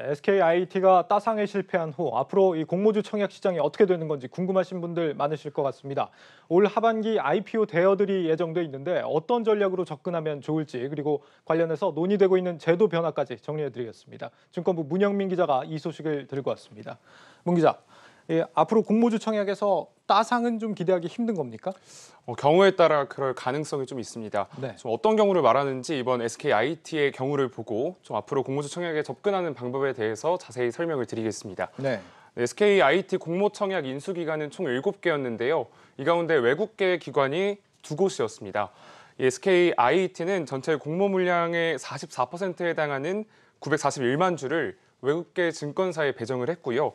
SKIT가 따상에 실패한 후 앞으로 이 공모주 청약 시장이 어떻게 되는 건지 궁금하신 분들 많으실 것 같습니다. 올 하반기 IPO 대여들이 예정돼 있는데 어떤 전략으로 접근하면 좋을지 그리고 관련해서 논의되고 있는 제도 변화까지 정리해드리겠습니다. 증권부 문영민 기자가 이 소식을 들고 왔습니다. 문 기자, 앞으로 공모주 청약에서 따상은 좀 기대하기 힘든 겁니까? 경우에 따라 그럴 가능성이 좀 있습니다. 네. 좀 어떤 경우를 말하는지 이번 SKIT의 경우를 보고 좀 앞으로 공모주 청약에 접근하는 방법에 대해서 자세히 설명을 드리겠습니다. 네. SKIT 공모 청약 인수 기관은 총 7개였는데요. 이 가운데 외국계 기관이 2곳이었습니다. SKIT는 전체 공모 물량의 44%에 해당하는 941만 주를 외국계 증권사에 배정을 했고요.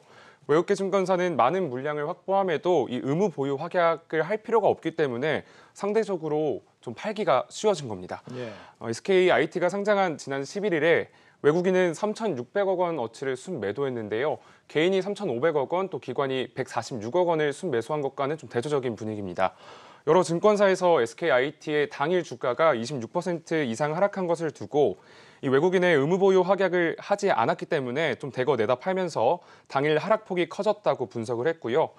외국계 증권사는 많은 물량을 확보함에도 이 의무 보유 확약을 할 필요가 없기 때문에 상대적으로 좀 팔기가 쉬워진 겁니다. 예. SKIT가 상장한 지난 11일에 외국인은 3,600억 원 어치를 순매도했는데요. 개인이 3,500억 원, 또 기관이 146억 원을 순매수한 것과는 좀 대조적인 분위기입니다. 여러 증권사에서 SKIT의 당일 주가가 26% 이상 하락한 것을 두고 이 외국인의 의무 보유 확약을 하지 않았기 때문에 좀 대거 내다 팔면서 당일 하락폭이 커졌다고 분석을 했고요.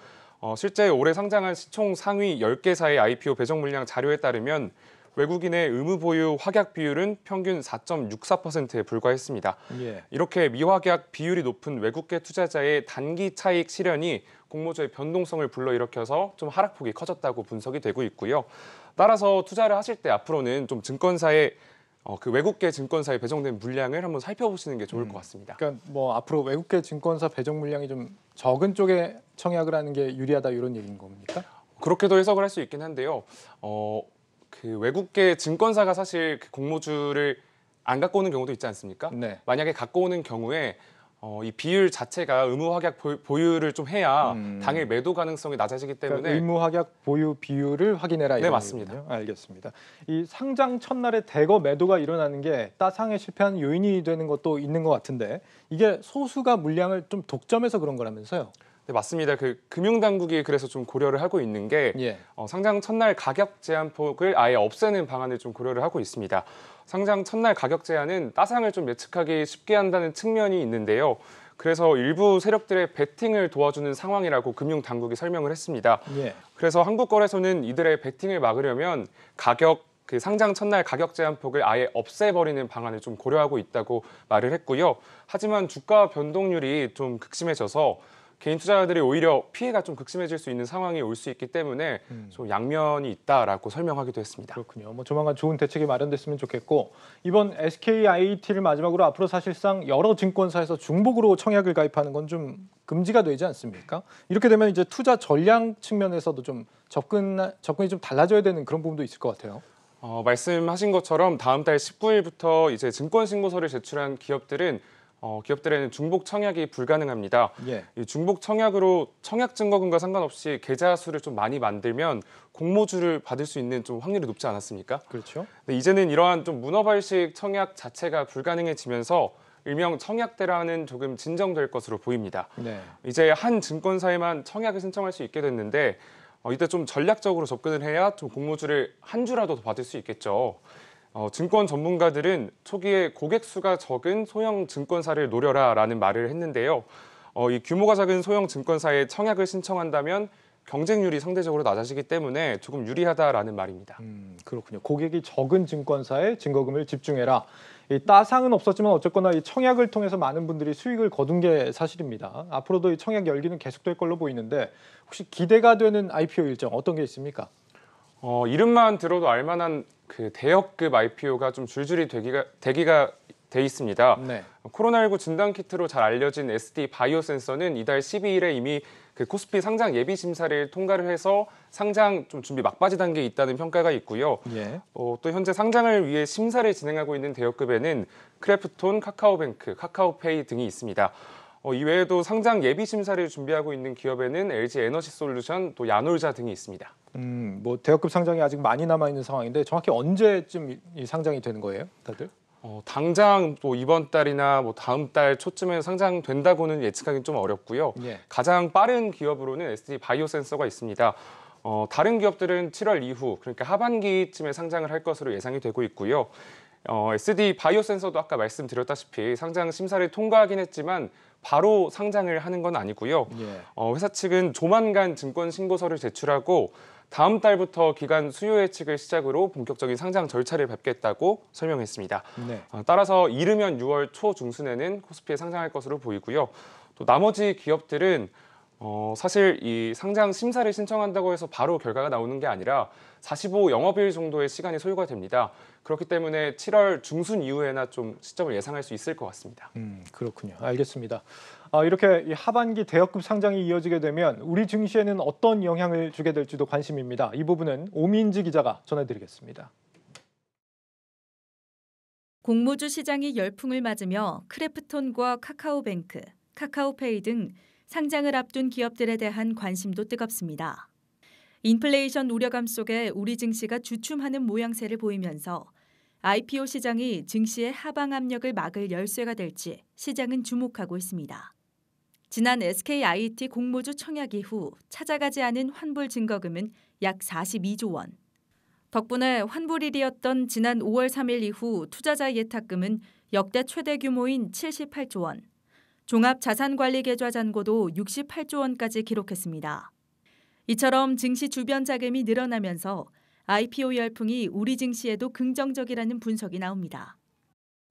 실제 올해 상장한 시총 상위 10개사의 IPO 배정 물량 자료에 따르면 외국인의 의무 보유 확약 비율은 평균 4.64%에 불과했습니다. 예. 이렇게 미확약 비율이 높은 외국계 투자자의 단기 차익 실현이 공모주의 변동성을 불러일으켜서 좀 하락폭이 커졌다고 분석이 되고 있고요. 따라서 투자를 하실 때 앞으로는 좀 증권사의 그 외국계 증권사에 배정된 물량을 한번 살펴보시는 게 좋을 것 같습니다. 그러니까 뭐 앞으로 외국계 증권사 배정 물량이 좀 적은 쪽에 청약을 하는 게 유리하다 이런 얘기인 겁니까? 그렇게도 해석을 할 수 있긴 한데요. 그 외국계 증권사가 사실 그 공모주를 안 갖고 오는 경우도 있지 않습니까? 네. 만약에 갖고 오는 경우에 이 비율 자체가 의무 확약 보유를 좀 해야 당일 매도 가능성이 낮아지기 때문에 그러니까 의무 확약 보유 비율을 확인해라 네, 이런 맞습니다. 얘기군요. 알겠습니다. 이 상장 첫날에 대거 매도가 일어나는 게 따상에 실패한 요인이 되는 것도 있는 것 같은데 이게 소수가 물량을 좀 독점해서 그런 거라면서요? 네, 맞습니다. 그 금융당국이 그래서 좀 고려를 하고 있는 게 예. 상장 첫날 가격 제한폭을 아예 없애는 방안을 좀 고려를 하고 있습니다. 상장 첫날 가격 제한은 따상을 좀 예측하기 쉽게 한다는 측면이 있는데요. 그래서 일부 세력들의 베팅을 도와주는 상황이라고 금융당국이 설명을 했습니다. 예. 그래서 한국거래소는 이들의 베팅을 막으려면 그 상장 첫날 가격 제한폭을 아예 없애버리는 방안을 좀 고려하고 있다고 말을 했고요. 하지만 주가 변동률이 좀 극심해져서 개인 투자자들이 오히려 피해가 좀 극심해질 수 있는 상황이 올 수 있기 때문에 좀 양면이 있다라고 설명하기도 했습니다. 그렇군요. 뭐 조만간 좋은 대책이 마련됐으면 좋겠고 이번 SKIT를 마지막으로 앞으로 사실상 여러 증권사에서 중복으로 청약을 가입하는 건 좀 금지가 되지 않습니까? 이렇게 되면 이제 투자 전략 측면에서도 좀 접근이 좀 달라져야 되는 그런 부분도 있을 것 같아요. 말씀하신 것처럼 다음 달 19일부터 이제 증권 신고서를 제출한 기업들에는 중복 청약이 불가능합니다. 예. 이 중복 청약으로 청약 증거금과 상관없이 계좌 수를 좀 많이 만들면 공모주를 받을 수 있는 좀 확률이 높지 않았습니까? 그렇죠. 근데 이제는 이러한 좀 문어발식 청약 자체가 불가능해지면서 일명 청약대란은 조금 진정될 것으로 보입니다. 네. 이제 한 증권사에만 청약을 신청할 수 있게 됐는데 이때 좀 전략적으로 접근을 해야 좀 공모주를 한 주라도 더 받을 수 있겠죠. 증권 전문가들은 초기에 고객 수가 적은 소형 증권사를 노려라라는 말을 했는데요. 이 규모가 작은 소형 증권사에 청약을 신청한다면 경쟁률이 상대적으로 낮아지기 때문에 조금 유리하다라는 말입니다. 그렇군요. 고객이 적은 증권사에 증거금을 집중해라. 이 따상은 없었지만 어쨌거나 이 청약을 통해서 많은 분들이 수익을 거둔 게 사실입니다. 앞으로도 이 청약 열기는 계속될 걸로 보이는데 혹시 기대가 되는 IPO 일정 어떤 게 있습니까? 이름만 들어도 알만한 그 대역급 IPO가 좀 줄줄이 대기가 돼 있습니다. 네. 코로나19 진단 키트로 잘 알려진 SD 바이오센서는 이달 12일에 이미 그 코스피 상장 예비 심사를 통과를 해서 상장 좀 준비 막바지 단계에 있다는 평가가 있고요. 예. 또 현재 상장을 위해 심사를 진행하고 있는 대역급에는 크래프톤, 카카오뱅크, 카카오페이 등이 있습니다. 이외에도 상장 예비 심사를 준비하고 있는 기업에는 LG 에너지솔루션, 또 야놀자 등이 있습니다. 뭐 대역급 상장이 아직 많이 남아 있는 상황인데 정확히 언제쯤 이 상장이 되는 거예요, 다들? 당장 뭐 이번 달이나 뭐 다음 달 초쯤에 상장된다고는 예측하기는 좀 어렵고요. 예. 가장 빠른 기업으로는 SD 바이오센서가 있습니다. 다른 기업들은 7월 이후, 그러니까 하반기쯤에 상장을 할 것으로 예상이 되고 있고요. SD 바이오 센서도 아까 말씀드렸다시피 상장 심사를 통과하긴 했지만 바로 상장을 하는 건 아니고요. 예. 회사 측은 조만간 증권 신고서를 제출하고 다음 달부터 기간 수요 예측을 시작으로 본격적인 상장 절차를 밟겠다고 설명했습니다. 네. 따라서 이르면 6월 초 중순에는 코스피에 상장할 것으로 보이고요. 또 나머지 기업들은 사실 이 상장 심사를 신청한다고 해서 바로 결과가 나오는 게 아니라 45 영업일 정도의 시간이 소요가 됩니다. 그렇기 때문에 7월 중순 이후에나 좀 시점을 예상할 수 있을 것 같습니다. 그렇군요. 알겠습니다. 이렇게 이 하반기 대여급 상장이 이어지게 되면 우리 증시에는 어떤 영향을 주게 될지도 관심입니다. 이 부분은 오민지 기자가 전해드리겠습니다. 공모주 시장이 열풍을 맞으며 크래프톤과 카카오뱅크, 카카오페이 등 상장을 앞둔 기업들에 대한 관심도 뜨겁습니다. 인플레이션 우려감 속에 우리 증시가 주춤하는 모양새를 보이면서 IPO 시장이 증시의 하방 압력을 막을 열쇠가 될지 시장은 주목하고 있습니다. 지난 SKIT 공모주 청약 이후 찾아가지 않은 환불 증거금은 약 42조 원. 덕분에 환불일이었던 지난 5월 3일 이후 투자자 예탁금은 역대 최대 규모인 78조 원, 종합자산관리계좌 잔고도 68조 원까지 기록했습니다. 이처럼 증시 주변 자금이 늘어나면서 IPO 열풍이 우리 증시에도 긍정적이라는 분석이 나옵니다.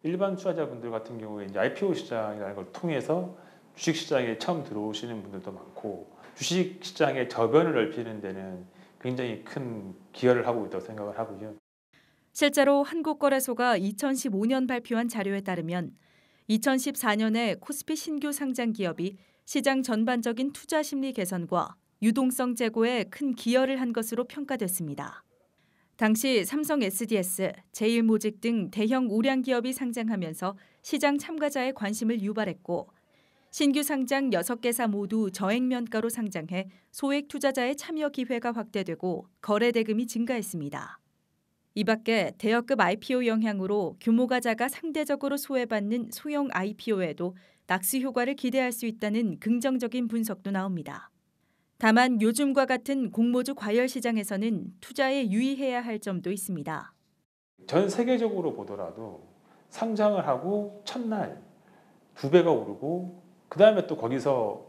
일반 투자자분들 같은 경우에 이제 IPO 시장이라는 걸 통해서 주식시장에 처음 들어오시는 분들도 많고 주식시장의 저변을 넓히는 데는 굉장히 큰 기여를 하고 있다고 생각을 하고요. 실제로 한국거래소가 2015년 발표한 자료에 따르면 2014년에 코스피 신규 상장 기업이 시장 전반적인 투자 심리 개선과 유동성 제고에 큰 기여를 한 것으로 평가됐습니다. 당시 삼성 SDS, 제일모직 등 대형 우량 기업이 상장하면서 시장 참가자의 관심을 유발했고 신규 상장 6개사 모두 저액면가로 상장해 소액 투자자의 참여 기회가 확대되고 거래 대금이 증가했습니다. 이 밖에 대여급 IPO 영향으로 규모가 작아 상대적으로 소외받는 소형 IPO에도 낙수 효과를 기대할 수 있다는 긍정적인 분석도 나옵니다. 다만 요즘과 같은 공모주 과열 시장에서는 투자에 유의해야 할 점도 있습니다. 전 세계적으로 보더라도 상장을 하고 첫날 2배가 오르고 그 다음에 또 거기서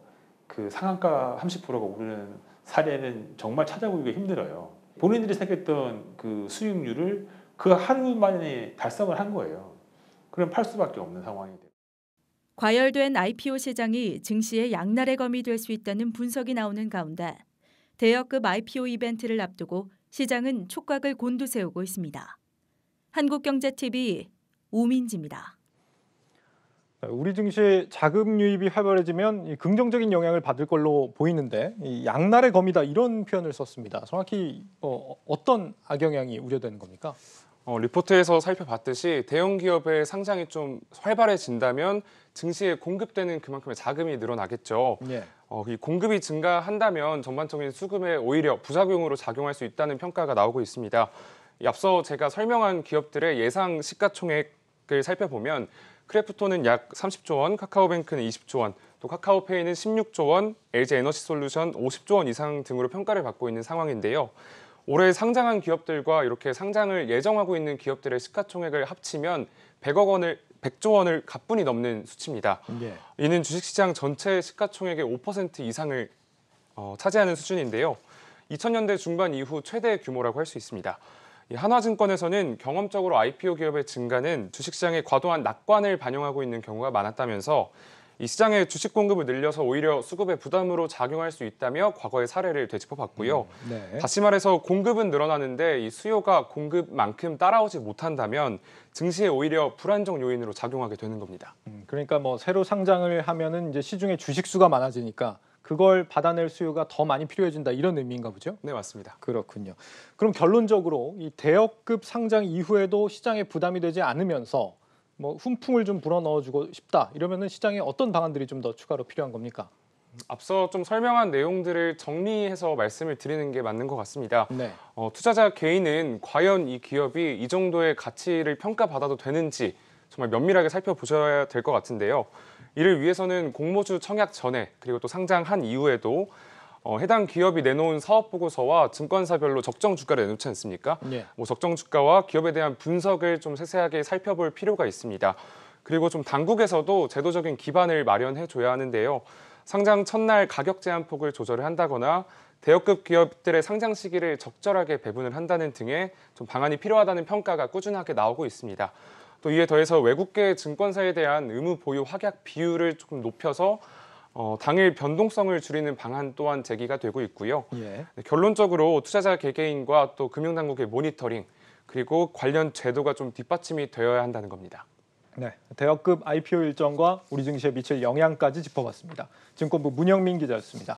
그 상한가 30%가 오르는 사례는 정말 찾아보기가 힘들어요. 본인들이 생각했던 그 수익률을 그 하루 만에 달성을 한 거예요. 그럼 팔 수밖에 없는 상황이 돼요. 과열된 IPO 시장이 증시의 양날의 검이 될 수 있다는 분석이 나오는 가운데 대여급 IPO 이벤트를 앞두고 시장은 촉각을 곤두세우고 있습니다. 한국경제TV 오민지입니다. 우리 증시 자금 유입이 활발해지면 이 긍정적인 영향을 받을 걸로 보이는데 이 양날의 검이다 이런 표현을 썼습니다. 정확히 어떤 악영향이 우려되는 겁니까? 리포트에서 살펴봤듯이 대형 기업의 상장이 좀 활발해진다면 증시에 공급되는 그만큼의 자금이 늘어나겠죠. 예. 이 공급이 증가한다면 전반적인 수급에 오히려 부작용으로 작용할 수 있다는 평가가 나오고 있습니다. 앞서 제가 설명한 기업들의 예상 시가총액을 살펴보면 크래프톤은 약 30조 원, 카카오뱅크는 20조 원, 또 카카오페이는 16조 원, LG에너지솔루션 50조 원 이상 등으로 평가를 받고 있는 상황인데요. 올해 상장한 기업들과 이렇게 상장을 예정하고 있는 기업들의 시가총액을 합치면 100조 원을 가뿐히 넘는 수치입니다. 예. 이는 주식시장 전체 시가총액의 5% 이상을 차지하는 수준인데요. 2000년대 중반 이후 최대 규모라고 할 수 있습니다. 한화증권에서는 경험적으로 IPO 기업의 증가는 주식시장의 과도한 낙관을 반영하고 있는 경우가 많았다면서 이 시장의 주식 공급을 늘려서 오히려 수급의 부담으로 작용할 수 있다며 과거의 사례를 되짚어봤고요. 네. 다시 말해서 공급은 늘어나는데 이 수요가 공급만큼 따라오지 못한다면 증시에 오히려 불안정 요인으로 작용하게 되는 겁니다. 그러니까 뭐 새로 상장을 하면은 이제 시중에 주식 수가 많아지니까 그걸 받아낼 수요가 더 많이 필요해진다 이런 의미인가 보죠? 네, 맞습니다. 그렇군요. 그럼 결론적으로 이 대여급 상장 이후에도 시장에 부담이 되지 않으면서 뭐 훈풍을 좀 불어넣어주고 싶다 이러면은 시장에 어떤 방안들이 좀 더 추가로 필요한 겁니까? 앞서 좀 설명한 내용들을 정리해서 말씀을 드리는 게 맞는 것 같습니다. 네. 투자자 개인은 과연 이 기업이 이 정도의 가치를 평가받아도 되는지 정말 면밀하게 살펴보셔야 될 것 같은데요. 이를 위해서는 공모주 청약 전에 그리고 또 상장한 이후에도 해당 기업이 내놓은 사업 보고서와 증권사별로 적정 주가를 내놓지 않습니까? 예. 적정 주가와 기업에 대한 분석을 좀 세세하게 살펴볼 필요가 있습니다. 그리고 좀 당국에서도 제도적인 기반을 마련해 줘야 하는데요. 상장 첫날 가격 제한 폭을 조절을 한다거나 대여급 기업들의 상장 시기를 적절하게 배분을 한다는 등의 좀 방안이 필요하다는 평가가 꾸준하게 나오고 있습니다. 또 이에 더해서 외국계 증권사에 대한 의무 보유 확약 비율을 조금 높여서 당일 변동성을 줄이는 방안 또한 제기가 되고 있고요. 예. 결론적으로 투자자 개개인과 또 금융당국의 모니터링 그리고 관련 제도가 좀 뒷받침이 되어야 한다는 겁니다. 네, 대여급 IPO 일정과 우리 증시에 미칠 영향까지 짚어봤습니다. 증권부 문영민 기자였습니다.